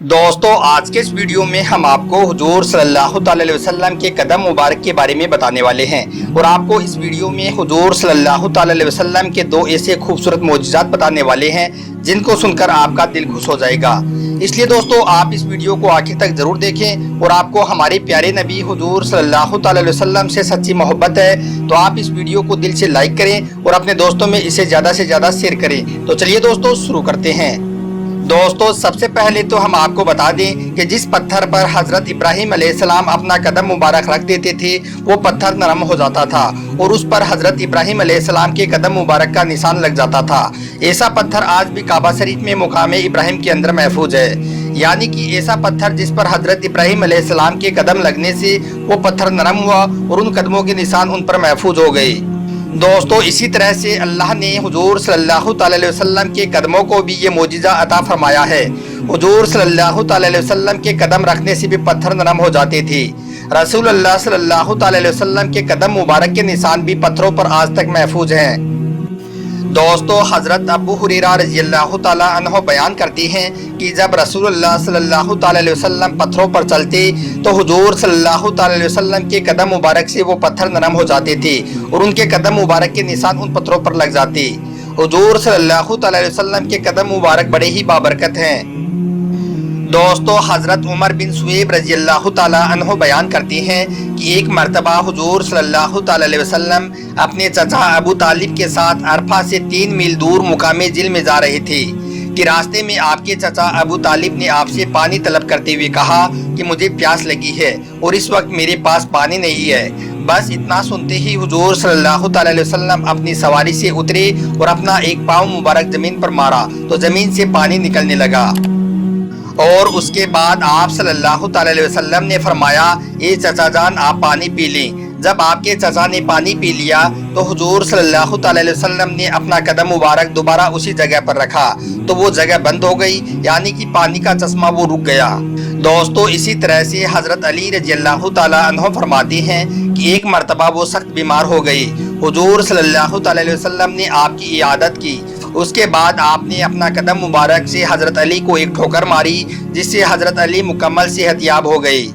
दोस्तों आज के इस वीडियो में हम आपको हुजूर सल्लल्लाहु अलैहि वसल्लम के कदम मुबारक के बारे में बताने वाले हैं और आपको इस वीडियो में हुजूर सल्लल्लाहु अलैहि वसल्लम के दो ऐसे खूबसूरत मोजिज़ात बताने वाले हैं जिनको सुनकर आपका दिल खुश हो जाएगा। इसलिए दोस्तों आप इस वीडियो को आखिर तक जरूर देखें और आपको हमारे प्यारे नबी हुजूर सल्लल्लाहु अलैहि वसल्लम से सच्ची मोहब्बत है तो आप इस वीडियो को दिल से लाइक करें और अपने दोस्तों में इसे ज़्यादा से ज़्यादा शेयर करें। तो चलिए दोस्तों शुरू करते हैं। दोस्तों सबसे पहले तो हम आपको बता दें कि जिस पत्थर पर हजरत इब्राहिम अलैहिस्सलाम अपना कदम मुबारक रख देते थे वो पत्थर नरम हो जाता था और उस पर हजरत इब्राहिम अलैहिस्सलाम के कदम मुबारक का निशान लग जाता था। ऐसा पत्थर आज भी काबा शरीफ में मुकाम इब्राहिम के अंदर महफूज है, यानी कि ऐसा पत्थर जिस पर हजरत इब्राहिम अलैहिस्सलाम के कदम लगने से वो पत्थर नरम हुआ और उन कदमों के निशान उन पर महफूज हो गए। दोस्तों इसी तरह से अल्लाह ने हुजूर सल्लल्लाहु अलैहि वसल्लम के कदमों को भी ये मोजिज़ा अता फरमाया है। हुजूर सल्लल्लाहु अलैहि वसल्लम के कदम रखने से भी पत्थर नरम हो जाते थे। रसूलुल्लाह सल्लल्लाहु अलैहि वसल्लम के कदम मुबारक के निशान भी पत्थरों पर आज तक महफूज हैं। दोस्तों हजरत अबू हुरैरा रज़ियल्लाहु ताला अन्हु बयान करती हैं कि जब रसूलुल्लाह सल्लल्लाहु अलैहि वसल्लम पत्थरों पर चलते तो हुजूर सल्लल्लाहु अलैहि वसल्लम के कदम मुबारक से वो पत्थर नरम हो जाते थे और उनके कदम मुबारक के निशान उन पत्थरों पर लग जाते। हुजूर सल्लल्लाहु अलैहि वसल्लम के कदम मुबारक बड़े ही बाबरकत हैं। दोस्तों हजरत उमर बिन सुएब रज़ियल्लाहु ताला अन्हु बयान करती हैं कि एक मरतबा हुजूर सल्लल्लाहु अलैहि वसल्लम अपने चचा अबू तालिब के साथ अरफा से 3 मील दूर मुकामे जिल में जा रहे थे कि रास्ते में आपके चचा अबू तालिब ने आपसे पानी तलब करते हुए कहा कि मुझे प्यास लगी है और इस वक्त मेरे पास पानी नहीं है। बस इतना सुनते ही हुजूर सल्लल्लाहु अलैहि वसल्लम अपनी सवारी से उतरे और अपना एक पाँव मुबारक जमीन पर मारा तो जमीन से पानी निकलने लगा और उसके बाद आप सल्लल्लाहु अलैहि वसल्लम ने फरमाया, ए चचा जान आप पानी पी लें। जब आपके चचा ने पानी पी लिया तो हुजूर सल्लल्लाहु अलैहि वसल्लम ने अपना कदम मुबारक दोबारा उसी जगह पर रखा तो वो जगह बंद हो गई, यानी कि पानी का चश्मा वो रुक गया। दोस्तों इसी तरह से हजरत अली रज़ियल्लाहु ताला अन्हु फरमाते हैं कि एक मरतबा वो सख्त बीमार हो गई। हुजूर सल्लल्लाहु अलैहि वसल्लम ने आपकी इयादत की। उसके बाद आपने अपना कदम मुबारक से हजरत अली को एक ठोकर मारी जिससे हजरत अली मुकम्मल सेहतयाब हो गई।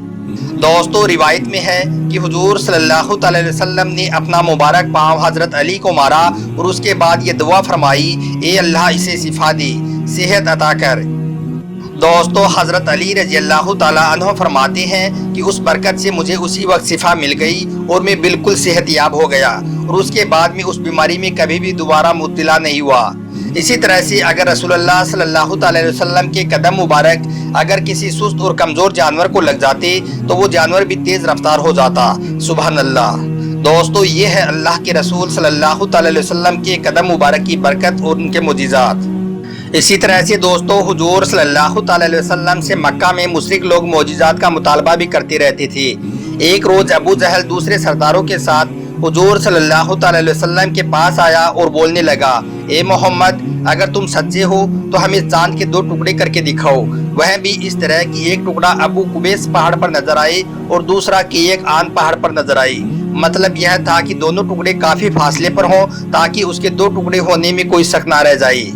दोस्तों रिवायत में है कि हुजूर सल्लल्लाहु अलैहि वसल्लम ने अपना मुबारक पाँव हजरत अली को मारा और उसके बाद ये दुआ फरमाई, ए अल्लाह इसे शिफा दी, सेहत अता कर। दोस्तों हजरत अली रज़ियल्लाहु ताला अन्हु फरमाते हैं कि उस बरकत से मुझे उसी वक्त शिफा मिल गई और मैं बिल्कुल सेहतयाब हो गया और उसके बाद में उस बीमारी में कभी भी दोबारा मुब्तला नहीं हुआ। इसी तरह से अगर रसूलुल्लाह सल्लल्लाहु अलैहि वसल्लम के कदम मुबारक अगर किसी सुस्त और कमज़ोर जानवर को लग जाते तो वो जानवर भी तेज़ रफ्तार हो जाता। सुभान अल्लाह। दोस्तों ये है अल्लाह के रसूल सल्लल्लाहु अलैहि वसल्लम के कदम मुबारक की बरकत और उनके मोजिज़ात। इसी तरह से दोस्तों हुजूर सल्लल्लाहु अलैहि वसल्लम से मक्का में मुशरिक लोग मोजिज़ात का मुतालबा भी करते रहते थे। एक रोज़ अबू जहल दूसरे सरदारों के साथ हुजूर सल्लल्लाहु अलैहि वसल्लम के पास आया और बोलने लगा, ए मोहम्मद अगर तुम सच्चे हो तो हमें चांद के 2 टुकड़े करके दिखाओ, वह भी इस तरह कि एक टुकड़ा अबू कुबैस पहाड़ पर नजर आए और दूसरा केयक आन पहाड़ पर नजर आई। मतलब यह था कि दोनों टुकड़े काफी फासले पर हों ताकि उसके 2 टुकड़े होने में कोई शक ना रह जाए।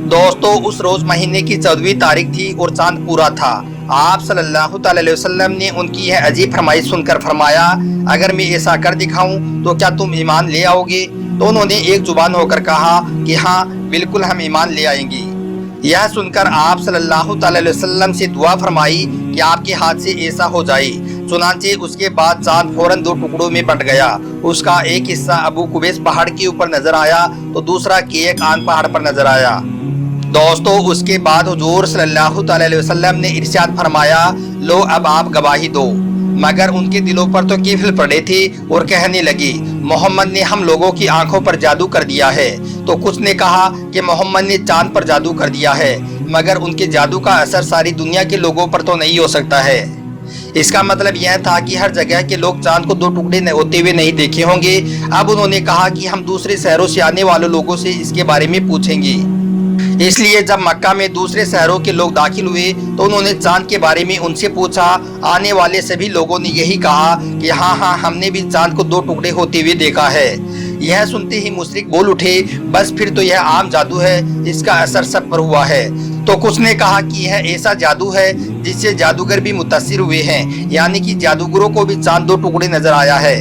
दोस्तों उस रोज महीने की 14वीं तारीख थी और चांद पूरा था। आप सल्लल्लाहु अलैहि वसल्लम ने उनकी यह अजीब फरमाइश सुनकर फरमाया, अगर मैं ऐसा कर दिखाऊं तो क्या तुम ईमान ले आओगे? तो उन्होंने एक जुबान होकर कहा कि हाँ बिल्कुल हम ईमान ले आएंगे। यह सुनकर आप सल्लल्लाहु अलैहि वसल्लम से दुआ फरमाई कि आपके हाथ से ऐसा हो जाए। चुनांचे उसके बाद चांद फौरन 2 टुकड़ों में बंट गया। उसका एक हिस्सा अबू कुबैस पहाड़ के ऊपर नजर आया तो दूसरा केयक आन पहाड़ पर नजर आया। दोस्तों उसके बाद हुजूर सल्लल्लाहु अलैहि वसल्लम ने इरशाद फरमाया, लो अब आप गवाही दो। मगर उनके दिलों पर तो कीफिल पड़े थे और कहने लगे, मोहम्मद ने हम लोगों की आंखों पर जादू कर दिया है। तो कुछ ने कहा कि मोहम्मद ने चांद पर जादू कर दिया है, मगर उनके जादू का असर सारी दुनिया के लोगों पर तो नहीं हो सकता है। इसका मतलब यह था कि हर जगह के लोग चांद को 2 टुकड़े होते हुए नहीं देखे होंगे। अब उन्होंने कहा कि हम दूसरे शहरों से आने वाले लोगों से इसके बारे में पूछेंगे। इसलिए जब मक्का में दूसरे शहरों के लोग दाखिल हुए तो उन्होंने चांद के बारे में उनसे पूछा। आने वाले सभी लोगों ने यही कहा कि हाँ हमने भी चांद को 2 टुकड़े होते हुए देखा है। यह सुनते ही मुशरिक बोल उठे, बस फिर तो यह आम जादू है, इसका असर सब पर हुआ है। तो कुछ ने कहा कि यह ऐसा जादू है जिससे जादूगर भी मुतासिर हुए हैं, यानी कि जादूगरों को भी चांद दो टुकड़े नजर आया है।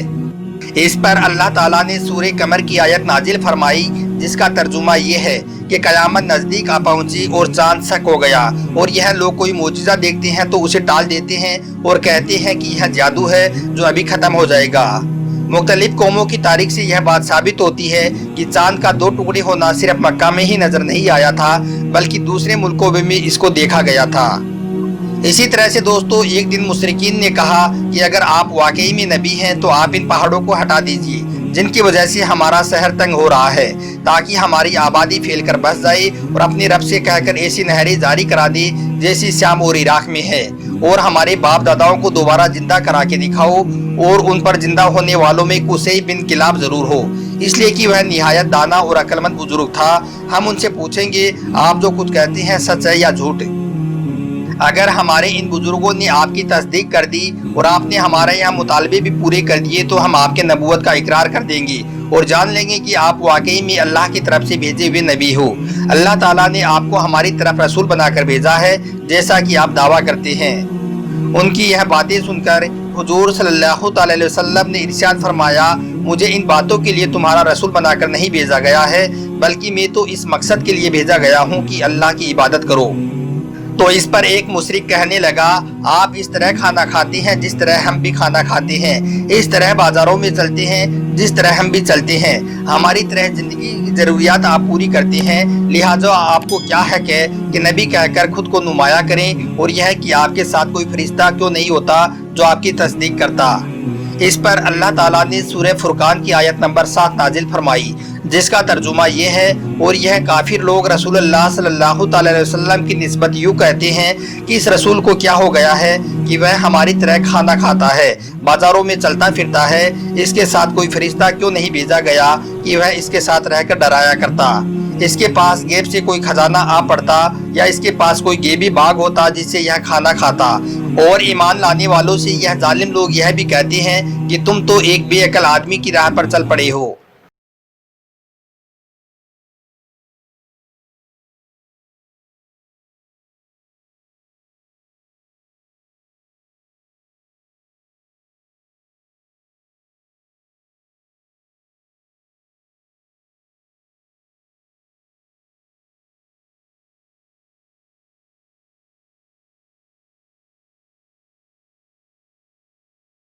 इस पर अल्लाह ताला ने सूरे कमर की आयत नाजिल फरमाई, जिसका तर्जुमा ये है कि कयामत नजदीक आ पहुंची और चांद शक हो गया, और यह लोग कोई मोजिज़ा देखते हैं तो उसे टाल देते हैं और कहते हैं कि यह जादू है जो अभी खत्म हो जाएगा। मुख्तलिफ कौमों की तारीख से यह बात साबित होती है कि चांद का दो टुकड़े होना सिर्फ मक्का में ही नजर नहीं आया था, बल्कि दूसरे मुल्कों में भी इसको देखा गया था। इसी तरह से दोस्तों, एक दिन मुशरिकीन ने कहा कि अगर आप वाकई में नबी हैं तो आप इन पहाड़ों को हटा दीजिए, जिनकी वजह से हमारा शहर तंग हो रहा है, ताकि हमारी आबादी फैलकर बस जाए, और अपने रब से कहकर ऐसी नहरें जारी करा दे जैसी शाम और इराक में है, और हमारे बाप दादाओं को दोबारा जिंदा करा के दिखाओ, और उन पर जिंदा होने वालों में कुसै बिन किलाब जरूर हो, इसलिए कि वह निहायत दाना और अक्लमंद बुजुर्ग था। हम उनसे पूछेंगे आप जो कुछ कहते हैं सच है या झूठ। अगर हमारे इन बुजुर्गों ने आपकी तस्दीक कर दी और आपने हमारे यहाँ मुतालबे भी पूरे कर दिए तो हम आपके नबूवत का इकरार कर देंगे और जान लेंगे कि आप वाकई में अल्लाह की तरफ से भेजे हुए नबी हो। अल्लाह ताला ने आपको हमारी तरफ रसूल बनाकर भेजा है, जैसा कि आप दावा करते हैं। उनकी यह बातें सुनकर हुजूर सल्लल्लाहु अलैहि वसल्लम ने इरशाद फरमाया, मुझे इन बातों के लिए तुम्हारा रसूल बनाकर नहीं भेजा गया है, बल्कि मैं तो इस मकसद के लिए भेजा गया हूँ कि अल्लाह की इबादत करो। तो इस पर एक मुशरिक कहने लगा, आप इस तरह खाना खाते हैं जिस तरह हम भी खाना खाते हैं, इस तरह बाजारों में चलते हैं जिस तरह हम भी चलते हैं, हमारी तरह जिंदगी की जरूरियात आप पूरी करते हैं, लिहाजा आपको क्या हक है कि नबी कहकर खुद को नुमाया करें, और यह कि आपके साथ कोई फरिश्ता क्यों नहीं होता जो आपकी तस्दीक करता। इस पर अल्लाह ताला ने सूरह फुरकान की आयत नंबर 7 नाजिल फरमाई, जिसका तर्जुमा ये है, और यह काफिर लोग रसूलुल्लाह सल्लल्लाहु अलैहि वसल्लम की निस्बत यूँ कहते हैं कि इस रसूल को क्या हो गया है कि वह हमारी तरह खाना खाता है, बाजारों में चलता फिरता है, इसके साथ कोई फरिश्ता क्यों नहीं भेजा गया कि वह इसके साथ रहकर डराया करता, इसके पास गैब से कोई खजाना आ पड़ता, या इसके पास कोई गैबी बाग होता जिससे यह खाना खाता। और ईमान लाने वालों से यह जालिम लोग यह भी कहते हैं कि तुम तो एक बेअकल आदमी की राह पर चल पड़े हो।